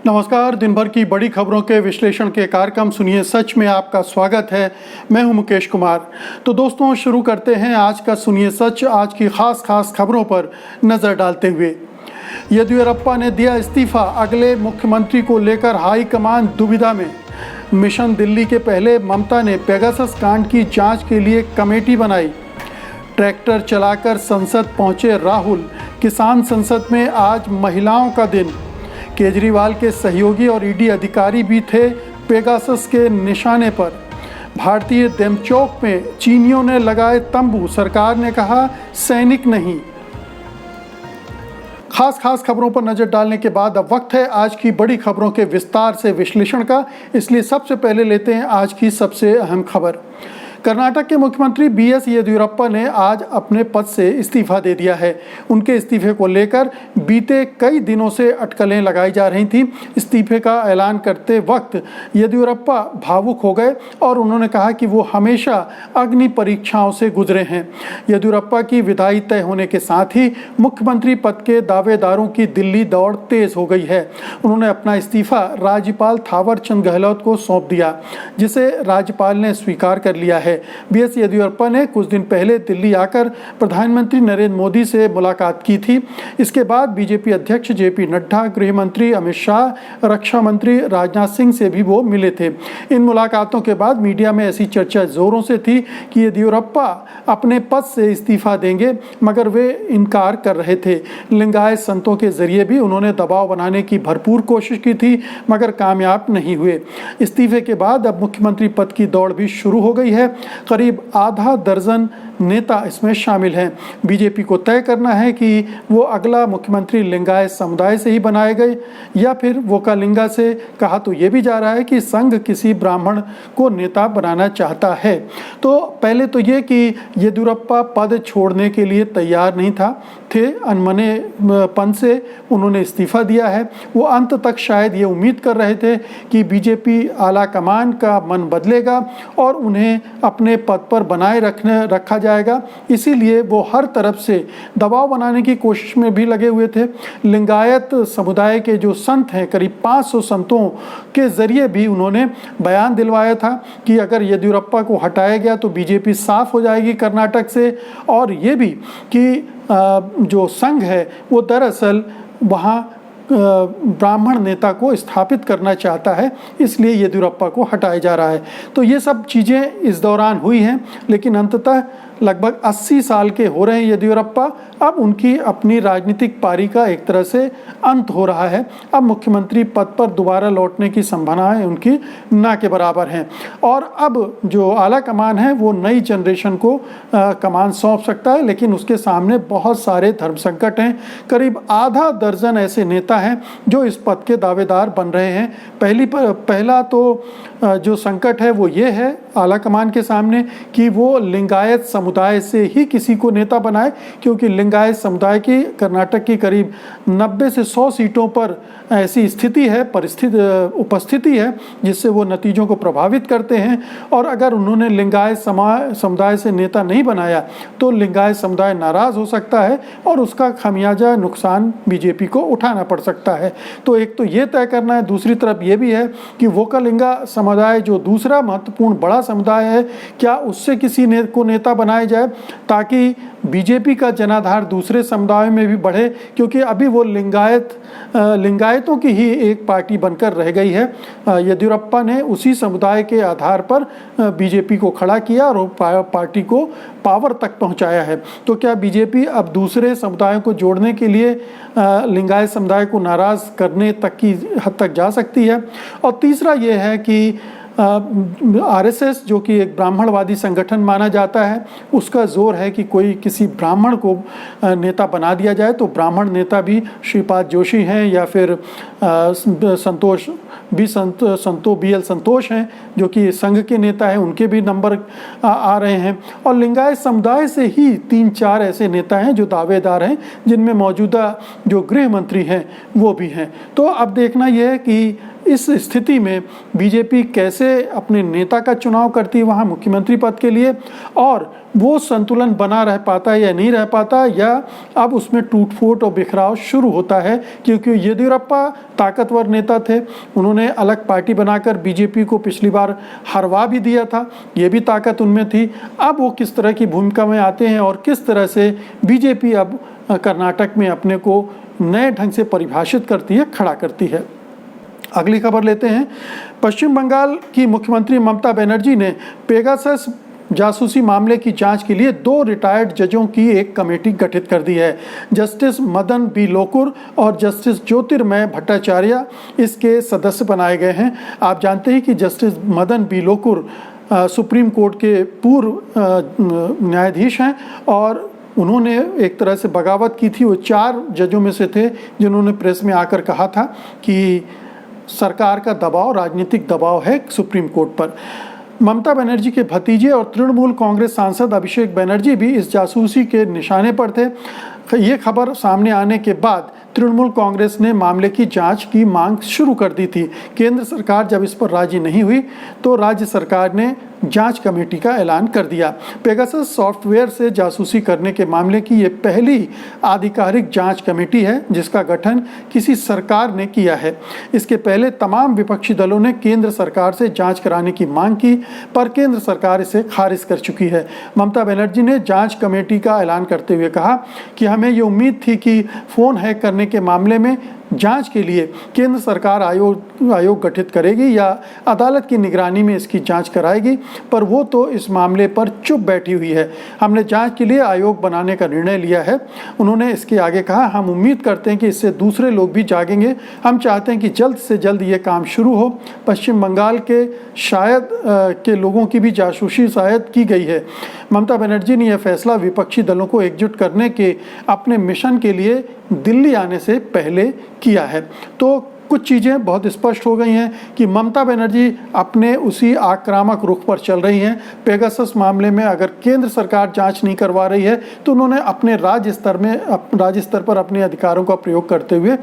नमस्कार। दिन भर की बड़ी खबरों के विश्लेषण के कार्यक्रम सुनिए सच में आपका स्वागत है। मैं हूं मुकेश कुमार। तो दोस्तों, शुरू करते हैं आज का सुनिए सच। आज की खास खबरों पर नजर डालते हुए, येदियुरप्पा ने दिया इस्तीफा, अगले मुख्यमंत्री को लेकर हाईकमान दुविधा में। मिशन दिल्ली के पहले ममता ने पेगासस कांड की जांच के लिए कमेटी बनाई। ट्रैक्टर चलाकर संसद पहुंचे राहुल। किसान संसद में आज महिलाओं का दिन। केजरीवाल के सहयोगी और ईडी अधिकारी भी थे पेगासस के निशाने पर। भारतीय देमचौक में चीनियों ने लगाए तंबू, सरकार ने कहा सैनिक नहीं। खास खबरों पर नजर डालने के बाद अब वक्त है आज की बड़ी खबरों के विस्तार से विश्लेषण का। इसलिए सबसे पहले लेते हैं आज की सबसे अहम खबर। कर्नाटक के मुख्यमंत्री बीएस येदियुरप्पा ने आज अपने पद से इस्तीफा दे दिया है। उनके इस्तीफे को लेकर बीते कई दिनों से अटकलें लगाई जा रही थीं। इस्तीफे का ऐलान करते वक्त येदियुरप्पा भावुक हो गए और उन्होंने कहा कि वो हमेशा अग्नि परीक्षाओं से गुजरे हैं। येदियुरप्पा की विदाई तय होने के साथ ही मुख्यमंत्री पद के दावेदारों की दिल्ली दौड़ तेज हो गई है। उन्होंने अपना इस्तीफा राज्यपाल थावरचंद गहलोत को सौंप दिया, जिसे राज्यपाल ने स्वीकार कर लिया है। बीएस येदियुरप्पा ने कुछ दिन पहले दिल्ली आकर प्रधानमंत्री नरेंद्र मोदी से मुलाकात की थी। इसके बाद बीजेपी अध्यक्ष जेपी नड्डा, गृह मंत्री अमित शाह, रक्षा मंत्री राजनाथ सिंह से भी वो मिले थे। इन मुलाकातों के बाद मीडिया में ऐसी चर्चा जोरों से थी कि येदियुरप्पा अपने पद से इस्तीफा देंगे, मगर वे इनकार कर रहे थे। लिंगायत संतों के जरिए भी उन्होंने दबाव बनाने की भरपूर कोशिश की थी, मगर कामयाब नहीं हुए। इस्तीफे के बाद अब मुख्यमंत्री पद की दौड़ भी शुरू हो गई है। करीब आधा दर्जन नेता इसमें शामिल हैं। बीजेपी को तय करना है कि वो अगला मुख्यमंत्री लिंगायत समुदाय से ही बनाए गए या फिर वोकालिंगा से। कहा तो ये भी जा रहा है कि संघ किसी ब्राह्मण को नेता बनाना चाहता है। तो पहले तो ये कि येदियुरप्पा पद छोड़ने के लिए तैयार नहीं थे, अनमने पन से उन्होंने इस्तीफा दिया है। वो अंत तक शायद ये उम्मीद कर रहे थे कि बीजेपी आला कमान का मन बदलेगा और उन्हें अपने पद पर बनाए रखा जाएगा। इसीलिए वो हर तरफ से दबाव बनाने की कोशिश में भी लगे हुए थे। लिंगायत समुदाय के जो संत हैं, करीब 500 संतों के जरिए भी उन्होंने बयान दिलवाया था कि अगर येदियुरप्पा को हटाया गया तो बीजेपी साफ हो जाएगी कर्नाटक से, और ये भी कि जो संघ है वो दरअसल वहाँ ब्राह्मण नेता को स्थापित करना चाहता है, इसलिए येदियुरप्पा को हटाया जा रहा है। तो ये सब चीज़ें इस दौरान हुई हैं, लेकिन अंततः लगभग 80 साल के हो रहे हैं येदियुरप्पा। अब उनकी अपनी राजनीतिक पारी का एक तरह से अंत हो रहा है। अब मुख्यमंत्री पद पर दोबारा लौटने की संभावनाएं उनकी ना के बराबर हैं, और अब जो आला कमान है वो नई जनरेशन को कमान सौंप सकता है। लेकिन उसके सामने बहुत सारे धर्म संकट हैं। करीब आधा दर्जन ऐसे नेता हैं जो इस पद के दावेदार बन रहे हैं। पहला तो जो संकट है वो ये है आला कमान के सामने कि वो लिंगायत समुदाय से ही किसी को नेता बनाए, क्योंकि लिंगायत समुदाय की कर्नाटक की करीब 90 से 100 सीटों पर ऐसी स्थिति है, उपस्थिति है जिससे वो नतीजों को प्रभावित करते हैं। और अगर उन्होंने लिंगायत समुदाय से नेता नहीं बनाया तो लिंगायत समुदाय नाराज हो सकता है और उसका खामियाजा नुकसान बीजेपी को उठाना पड़ सकता है। तो एक तो ये तय करना है, दूसरी तरफ ये भी है कि वोकालिंगा समुदाय जो दूसरा महत्वपूर्ण बड़ा समुदाय है, क्या उससे किसी को नेता बनाया जाए ताकि बीजेपी का जनाधार दूसरे समुदायों में भी बढ़े, क्योंकि अभी वो लिंगायतों की ही एक पार्टी बनकर रह गई है। येदियुरप्पा ने उसी समुदाय के आधार पर बीजेपी को खड़ा किया और पार्टी को पावर तक पहुंचाया है। तो क्या बीजेपी अब दूसरे समुदायों को जोड़ने के लिए लिंगायत समुदाय को नाराज करने तक की हद तक जा सकती है? और तीसरा ये है कि आरएसएस जो कि एक ब्राह्मणवादी संगठन माना जाता है, उसका जोर है कि कोई किसी ब्राह्मण को नेता बना दिया जाए। तो ब्राह्मण नेता भी श्रीपाद जोशी हैं या फिर BL संतोष हैं जो कि संघ के नेता हैं, उनके भी नंबर आ रहे हैं। और लिंगायत समुदाय से ही 3-4 ऐसे नेता हैं जो दावेदार हैं, जिनमें मौजूदा जो गृह मंत्री हैं वो भी हैं। तो अब देखना यह है कि इस स्थिति में बीजेपी कैसे अपने नेता का चुनाव करती है वहाँ मुख्यमंत्री पद के लिए, और वो संतुलन बना रह पाता है या नहीं रह पाता, या अब उसमें टूट फूट और बिखराव शुरू होता है। क्योंकि येदियुरप्पा ताकतवर नेता थे, उन्होंने अलग पार्टी बनाकर बीजेपी को पिछली बार हरवा भी दिया था, ये भी ताकत उनमें थी। अब वो किस तरह की भूमिका में आते हैं और किस तरह से बीजेपी अब कर्नाटक में अपने को नए ढंग से परिभाषित करती है, खड़ा करती है। अगली खबर लेते हैं। पश्चिम बंगाल की मुख्यमंत्री ममता बनर्जी ने पेगासस जासूसी मामले की जांच के लिए 2 रिटायर्ड जजों की एक कमेटी गठित कर दी है। जस्टिस मदन बी लोकुर और जस्टिस ज्योतिर्मय भट्टाचार्य इसके सदस्य बनाए गए हैं। आप जानते हैं कि justice Madan B Lokur supreme court के पूर्व न्यायाधीश हैं और उन्होंने एक तरह से बगावत की थी। वो 4 जजों में से थे जिन्होंने प्रेस में आकर कहा था कि सरकार का दबाव, राजनीतिक दबाव है सुप्रीम कोर्ट पर। ममता बनर्जी के भतीजे और तृणमूल कांग्रेस सांसद अभिषेक बनर्जी भी इस जासूसी के निशाने पर थे। ये खबर सामने आने के बाद तृणमूल कांग्रेस ने मामले की जांच की मांग शुरू कर दी थी। केंद्र सरकार जब इस पर राजी नहीं हुई तो राज्य सरकार ने जांच कमेटी का ऐलान कर दिया। पेगासस सॉफ्टवेयर से जासूसी करने के मामले की ये पहली आधिकारिक जांच कमेटी है जिसका गठन किसी सरकार ने किया है। इसके पहले तमाम विपक्षी दलों ने केंद्र सरकार से जांच कराने की मांग की, पर केंद्र सरकार इसे खारिज कर चुकी है। ममता बनर्जी ने जांच कमेटी का ऐलान करते हुए कहा कि हमें ये उम्मीद थी कि फ़ोन हैक करने के मामले में जांच के लिए केंद्र सरकार आयोग गठित करेगी या अदालत की निगरानी में इसकी जांच कराएगी, पर वो तो इस मामले पर चुप बैठी हुई है। हमने जांच के लिए आयोग बनाने का निर्णय लिया है। उन्होंने इसके आगे कहा, हम उम्मीद करते हैं कि इससे दूसरे लोग भी जागेंगे। हम चाहते हैं कि जल्द से जल्द ये काम शुरू हो। पश्चिम बंगाल के शायद के लोगों की भी जासूसी शायद की गई है। ममता बनर्जी ने यह फैसला विपक्षी दलों को एकजुट करने के अपने मिशन के लिए दिल्ली आने से पहले किया है। तो कुछ चीज़ें बहुत स्पष्ट हो गई हैं कि ममता बनर्जी अपने उसी आक्रामक रुख पर चल रही हैं। पेगासस मामले में अगर केंद्र सरकार जांच नहीं करवा रही है तो उन्होंने अपने राज्य स्तर पर अपने अधिकारों का प्रयोग करते हुए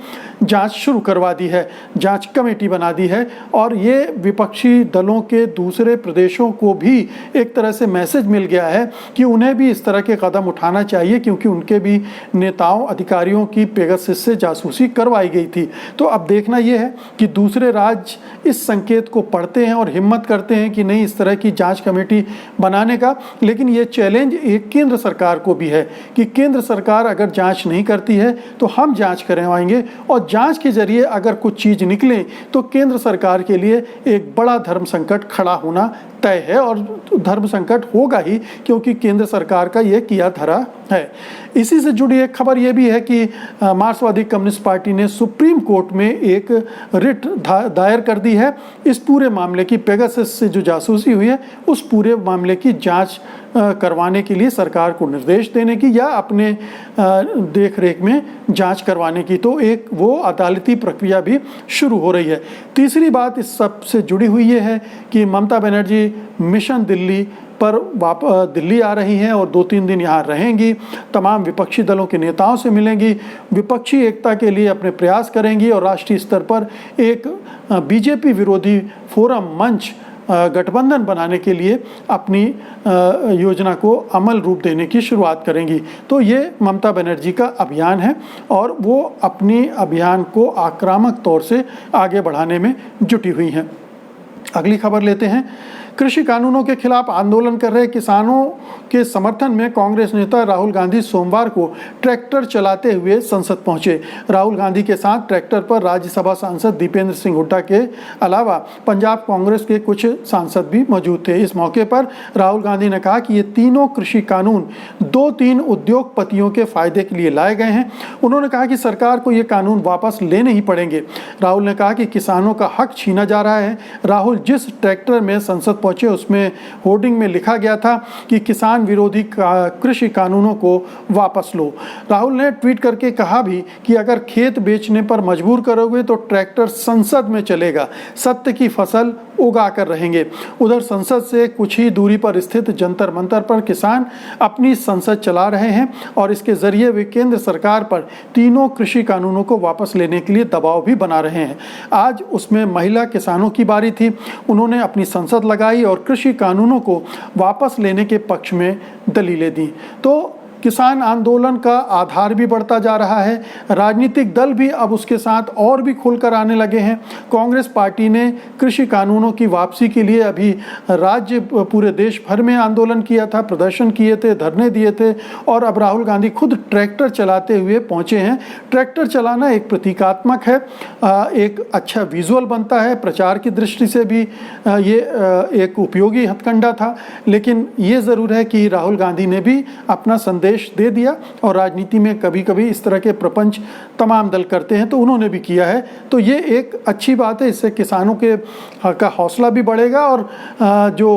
जांच शुरू करवा दी है, जांच कमेटी बना दी है। और ये विपक्षी दलों के दूसरे प्रदेशों को भी एक तरह से मैसेज मिल गया है कि उन्हें भी इस तरह के कदम उठाना चाहिए, क्योंकि उनके भी नेताओं, अधिकारियों की पेगासस से जासूसी करवाई गई थी। तो अब देखना ये है कि दूसरे राज्य इस संकेत को पढ़ते हैं और हिम्मत करते हैं कि नहीं इस तरह की जांच कमेटी बनाने का। लेकिन ये चैलेंज एक केंद्र सरकार को भी है कि केंद्र सरकार अगर जांच नहीं करती है तो हम जांच करवाएंगे, और जांच के जरिए अगर कुछ चीज़ निकले तो केंद्र सरकार के लिए एक बड़ा धर्म संकट खड़ा होना तय है, और धर्म संकट होगा ही, क्योंकि केंद्र सरकार का ये किया धरा है। इसी से जुड़ी एक खबर ये भी है कि मार्क्सवादी कम्युनिस्ट पार्टी ने सुप्रीम कोर्ट में एक रिट दायर कर दी है इस पूरे मामले की। पेगासस से जो जासूसी हुई है उस पूरे मामले की जांच करवाने के लिए सरकार को निर्देश देने की या अपने देख रेख में जांच करवाने की। तो एक वो अदालती प्रक्रिया भी शुरू हो रही है। तीसरी बात इस सब से जुड़ी हुई ये है कि ममता बनर्जी मिशन दिल्ली पर दिल्ली आ रही हैं और 2-3 दिन यहाँ रहेंगी, तमाम विपक्षी दलों के नेताओं से मिलेंगी, विपक्षी एकता के लिए अपने प्रयास करेंगी और राष्ट्रीय स्तर पर एक बीजेपी विरोधी फोरम मंच गठबंधन बनाने के लिए अपनी योजना को अमल रूप देने की शुरुआत करेंगी। तो ये ममता बनर्जी का अभियान है और वो अपनी अभियान को आक्रामक तौर से आगे बढ़ाने में जुटी हुई हैं। अगली खबर लेते हैं। कृषि कानूनों के खिलाफ आंदोलन कर रहे किसानों के समर्थन में कांग्रेस नेता राहुल गांधी सोमवार को ट्रैक्टर चलाते हुए संसद पहुंचे। राहुल गांधी के साथ ट्रैक्टर पर राज्यसभा सांसद दीपेंद्र सिंह हुड्डा के अलावा पंजाब कांग्रेस के कुछ सांसद भी मौजूद थे। इस मौके पर राहुल गांधी ने कहा कि ये तीनों कृषि कानून 2-3 उद्योगपतियों के फायदे के लिए लाए गए हैं। उन्होंने कहा कि सरकार को ये कानून वापस लेने ही पड़ेंगे। राहुल ने कहा कि किसानों का हक छीना जा रहा है। राहुल जिस ट्रैक्टर में संसद पहुंचे उसमें होर्डिंग में लिखा गया था कि किसान विरोधी कृषि कानूनों को वापस लो। राहुल ने ट्वीट करके कहा भी कि अगर खेत बेचने पर मजबूर करोगे तो ट्रैक्टर संसद में चलेगा। सत्य की फसल उगा कर रहेंगे। उधर संसद से कुछ ही दूरी पर स्थित जंतर मंतर पर किसान अपनी संसद चला रहे हैं और इसके जरिए वे केंद्र सरकार पर तीनों कृषि कानूनों को वापस लेने के लिए दबाव भी बना रहे हैं। आज उसमें महिला किसानों की बारी थी। उन्होंने अपनी संसद लगाई और कृषि कानूनों को वापस लेने के पक्ष में दलीलें दी। तो किसान आंदोलन का आधार भी बढ़ता जा रहा है। राजनीतिक दल भी अब उसके साथ और भी खुलकर आने लगे हैं। कांग्रेस पार्टी ने कृषि कानूनों की वापसी के लिए अभी पूरे देश भर में आंदोलन किया था, प्रदर्शन किए थे, धरने दिए थे और अब राहुल गांधी खुद ट्रैक्टर चलाते हुए पहुंचे हैं। ट्रैक्टर चलाना एक प्रतीकात्मक है, एक अच्छा विजुअल बनता है, प्रचार की दृष्टि से भी ये एक उपयोगी हथकंडा था। लेकिन ये ज़रूर है कि राहुल गांधी ने भी अपना संदेश दे दिया और राजनीति में कभी कभी इस तरह के प्रपंच तमाम दल करते हैं, तो उन्होंने भी किया है। तो ये एक अच्छी बात है, इससे किसानों का हौसला भी बढ़ेगा और जो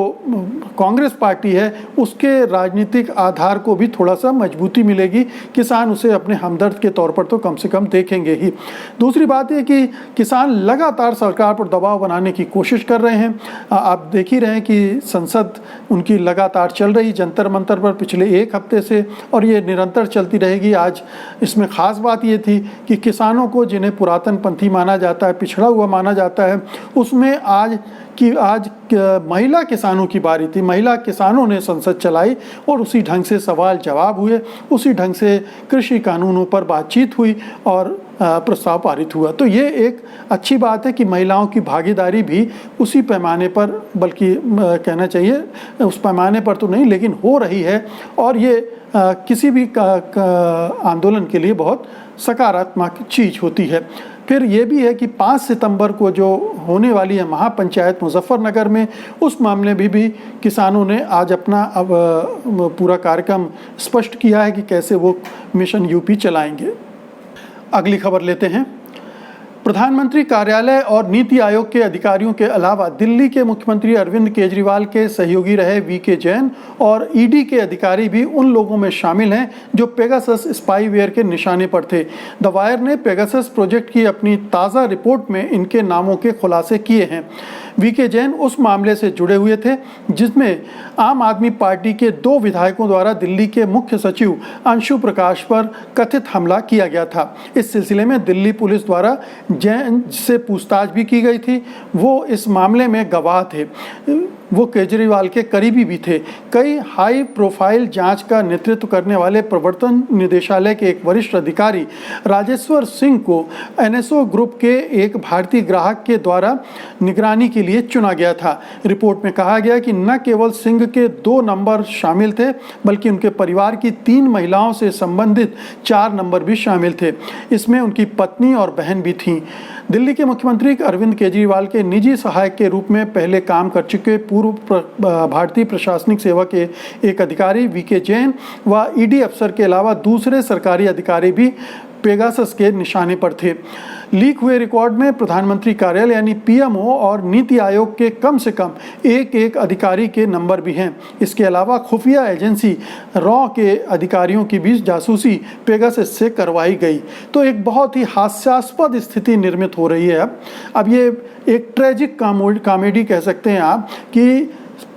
कांग्रेस पार्टी है उसके राजनीतिक आधार को भी थोड़ा सा मजबूती मिलेगी। किसान उसे अपने हमदर्द के तौर पर तो कम से कम देखेंगे ही। दूसरी बात यह कि किसान लगातार सरकार पर दबाव बनाने की कोशिश कर रहे हैं। आप देख ही रहे हैं कि संसद उनकी लगातार चल रही जंतर मंतर पर पिछले एक हफ्ते से, और ये निरंतर चलती रहेगी। आज इसमें ख़ास बात ये थी कि किसानों को, जिन्हें पुरातन पंथी माना जाता है, पिछड़ा हुआ माना जाता है, उसमें आज महिला किसानों की बारी थी। महिला किसानों ने संसद चलाई और उसी ढंग से सवाल जवाब हुए, उसी ढंग से कृषि कानूनों पर बातचीत हुई और प्रस्ताव पारित हुआ। तो ये एक अच्छी बात है कि महिलाओं की भागीदारी भी उसी पैमाने पर, बल्कि कहना चाहिए उस पैमाने पर तो नहीं, लेकिन हो रही है और ये किसी भी आंदोलन के लिए बहुत सकारात्मक चीज़ होती है। फिर ये भी है कि 5 सितंबर को जो होने वाली है महापंचायत मुजफ्फरनगर में, उस मामले में भी किसानों ने आज अपना पूरा कार्यक्रम स्पष्ट किया है कि कैसे वो मिशन यूपी चलाएंगे। अगली खबर लेते हैं। प्रधानमंत्री कार्यालय और नीति आयोग के अधिकारियों के अलावा दिल्ली के मुख्यमंत्री अरविंद केजरीवाल के सहयोगी रहे वीके जैन और ईडी के अधिकारी भी उन लोगों में शामिल हैं जो पेगासस स्पाईवेयर के निशाने पर थे। द वायर ने पेगासस प्रोजेक्ट की अपनी ताज़ा रिपोर्ट में इनके नामों के खुलासे किए हैं। वीके जैन उस मामले से जुड़े हुए थे जिसमें आम आदमी पार्टी के 2 विधायकों द्वारा दिल्ली के मुख्य सचिव अंशु प्रकाश पर कथित हमला किया गया था। इस सिलसिले में दिल्ली पुलिस द्वारा जैन से पूछताछ भी की गई थी। वो इस मामले में गवाह थे, वो केजरीवाल के करीबी भी थे। कई हाई प्रोफाइल जांच का नेतृत्व करने वाले प्रवर्तन निदेशालय के एक वरिष्ठ अधिकारी राजेश्वर सिंह को एनएसओ ग्रुप के एक भारतीय ग्राहक के द्वारा निगरानी के लिए चुना गया था। रिपोर्ट में कहा गया कि न केवल सिंह के 2 नंबर शामिल थे, बल्कि उनके परिवार की 3 महिलाओं से संबंधित 4 नंबर भी शामिल थे। इसमें उनकी पत्नी और बहन भी थीं। दिल्ली के मुख्यमंत्री अरविंद केजरीवाल के निजी सहायक के रूप में पहले काम कर चुके पूर्व भारतीय प्रशासनिक सेवा के एक अधिकारी वीके जैन व ईडी अफसर के अलावा दूसरे सरकारी अधिकारी भी पेगासस के निशाने पर थे। लीक हुए रिकॉर्ड में प्रधानमंत्री कार्यालय यानी पीएमओ और नीति आयोग के कम से कम एक अधिकारी के नंबर भी हैं। इसके अलावा खुफिया एजेंसी रॉ के अधिकारियों की भी जासूसी पेगासस से करवाई गई। तो एक बहुत ही हास्यास्पद स्थिति निर्मित हो रही है। अब ये एक ट्रेजिक कॉमेडी कह सकते हैं आप कि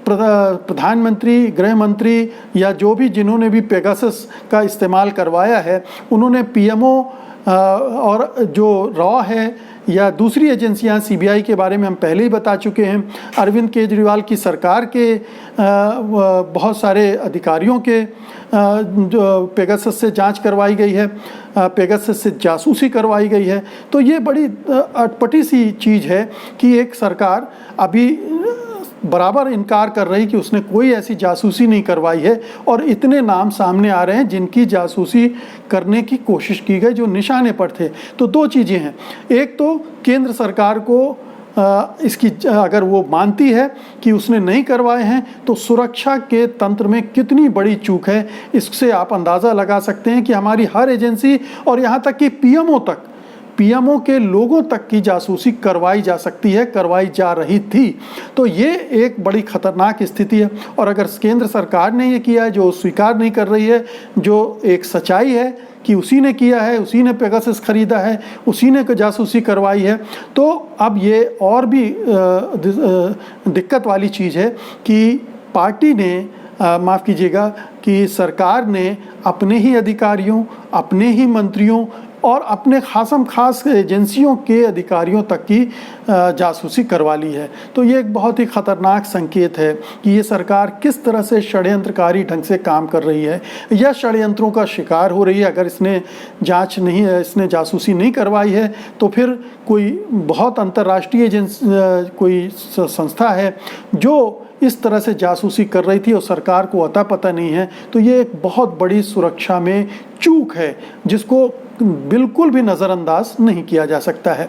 प्रधानमंत्री, गृह मंत्री या जो भी जिन्होंने भी पेगासस का इस्तेमाल करवाया है, उन्होंने पीएमओ और जो रॉ है या दूसरी एजेंसियां, सीबीआई के बारे में हम पहले ही बता चुके हैं। अरविंद केजरीवाल की सरकार के बहुत सारे अधिकारियों के जो पेगासस से जांच करवाई गई है, पेगासस से जासूसी करवाई गई है। तो ये बड़ी अटपटी सी चीज़ है कि एक सरकार अभी बराबर इनकार कर रही कि उसने कोई ऐसी जासूसी नहीं करवाई है और इतने नाम सामने आ रहे हैं जिनकी जासूसी करने की कोशिश की गई, जो निशाने पर थे। तो 2 चीज़ें हैं। एक तो केंद्र सरकार को इसकी अगर वो मानती है कि उसने नहीं करवाए हैं तो सुरक्षा के तंत्र में कितनी बड़ी चूक है, इससे आप अंदाज़ा लगा सकते हैं कि हमारी हर एजेंसी और यहाँ तक कि पीएमओ तक पीएमओ के लोगों तक की जासूसी करवाई जा सकती है, करवाई जा रही थी। तो ये एक बड़ी खतरनाक स्थिति है। और अगर केंद्र सरकार ने ये किया है, जो स्वीकार नहीं कर रही है, जो एक सच्चाई है कि उसी ने किया है, उसी ने पेगासस खरीदा है, उसी ने जासूसी करवाई है, तो अब ये और भी दिक्कत वाली चीज़ है कि पार्टी ने माफ़ कीजिएगा कि सरकार ने अपने ही अधिकारियों, अपने ही मंत्रियों और अपने खास एजेंसियों के अधिकारियों तक की जासूसी करवा ली है। तो ये एक बहुत ही ख़तरनाक संकेत है कि ये सरकार किस तरह से षड्यंत्रकारी ढंग से काम कर रही है या षड्यंत्रों का शिकार हो रही है। अगर इसने इसने जासूसी नहीं करवाई है तो फिर कोई बहुत अंतर्राष्ट्रीय कोई संस्था है जो इस तरह से जासूसी कर रही थी और सरकार को अता पता नहीं है, तो ये एक बहुत बड़ी सुरक्षा में चूक है जिसको बिल्कुल भी नज़रअंदाज नहीं किया जा सकता है।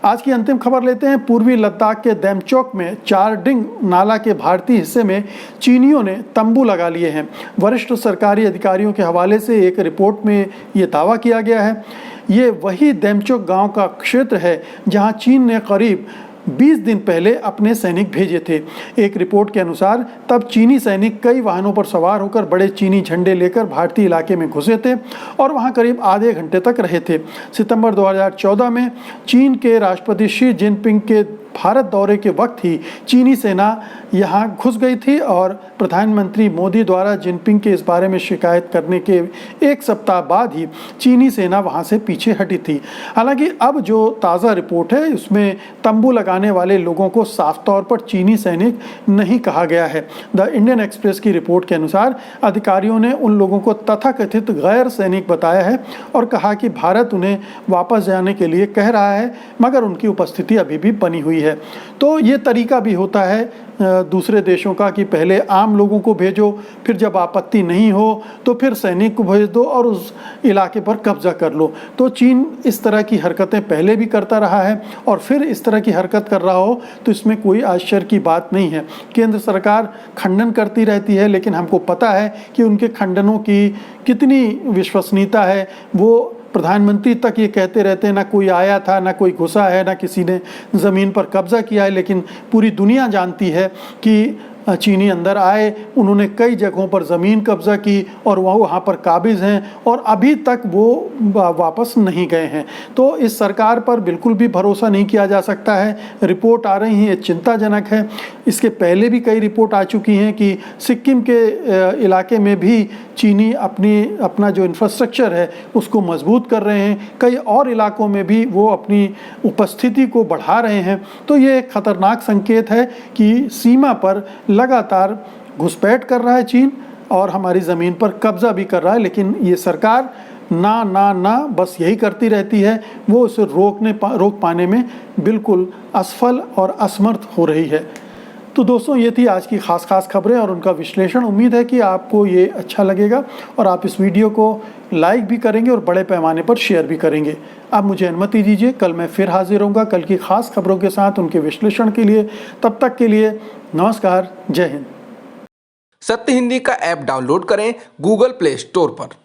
आज की अंतिम खबर लेते हैं। पूर्वी लद्दाख के देमचौक में चारडिंग नाला के भारतीय हिस्से में चीनियों ने तंबू लगा लिए हैं। वरिष्ठ सरकारी अधिकारियों के हवाले से एक रिपोर्ट में ये दावा किया गया है। ये वही देमचौक गांव का क्षेत्र है जहां चीन ने करीब 20 दिन पहले अपने सैनिक भेजे थे। एक रिपोर्ट के अनुसार तब चीनी सैनिक कई वाहनों पर सवार होकर बड़े चीनी झंडे लेकर भारतीय इलाके में घुसे थे और वहां करीब आधे घंटे तक रहे थे। सितंबर 2014 में चीन के राष्ट्रपति शी जिनपिंग के भारत दौरे के वक्त ही चीनी सेना यहां घुस गई थी और प्रधानमंत्री मोदी द्वारा जिनपिंग के इस बारे में शिकायत करने के एक सप्ताह बाद ही चीनी सेना वहां से पीछे हटी थी। हालांकि अब जो ताज़ा रिपोर्ट है उसमें तंबू लगाने वाले लोगों को साफ तौर पर चीनी सैनिक नहीं कहा गया है। द इंडियन एक्सप्रेस की रिपोर्ट के अनुसार अधिकारियों ने उन लोगों को तथाकथित गैर सैनिक बताया है और कहा कि भारत उन्हें वापस जाने के लिए कह रहा है, मगर उनकी उपस्थिति अभी भी बनी हुई है। तो ये तरीका भी होता है दूसरे देशों का कि पहले आम लोगों को भेजो, फिर जब आपत्ति नहीं हो तो फिर सैनिक को भेज दो और उस इलाके पर कब्जा कर लो। तो चीन इस तरह की हरकतें पहले भी करता रहा है और फिर इस तरह की हरकत कर रहा हो तो इसमें कोई आश्चर्य की बात नहीं है। केंद्र सरकार खंडन करती रहती है, लेकिन हमको पता है कि उनके खंडनों की कितनी विश्वसनीयता है। वो प्रधानमंत्री तक ये कहते रहते हैं ना कोई आया था, ना कोई घुसा है, ना किसी ने ज़मीन पर कब्जा किया है, लेकिन पूरी दुनिया जानती है कि चीनी अंदर आए, उन्होंने कई जगहों पर ज़मीन कब्जा की और वहाँ पर काबिज़ हैं और अभी तक वो वापस नहीं गए हैं। तो इस सरकार पर बिल्कुल भी भरोसा नहीं किया जा सकता है। रिपोर्ट आ रही हैं, चिंताजनक है। इसके पहले भी कई रिपोर्ट आ चुकी हैं कि सिक्किम के इलाके में भी चीनी अपना जो इंफ्रास्ट्रक्चर है उसको मजबूत कर रहे हैं। कई और इलाकों में भी वो अपनी उपस्थिति को बढ़ा रहे हैं। तो ये एक खतरनाक संकेत है कि सीमा पर लगातार घुसपैठ कर रहा है चीन और हमारी ज़मीन पर कब्जा भी कर रहा है, लेकिन ये सरकार ना बस यही करती रहती है। वो उसे रोक पाने में बिल्कुल असफल और असमर्थ हो रही है। तो दोस्तों, ये थी आज की खास खबरें और उनका विश्लेषण। उम्मीद है कि आपको ये अच्छा लगेगा और आप इस वीडियो को लाइक भी करेंगे और बड़े पैमाने पर शेयर भी करेंगे। अब मुझे अनुमति दीजिए, कल मैं फिर हाजिर होऊंगा कल की खास खबरों के साथ उनके विश्लेषण के लिए। तब तक के लिए नमस्कार, जय हिंद। सत्य हिंदी का ऐप डाउनलोड करें गूगल प्ले स्टोर पर।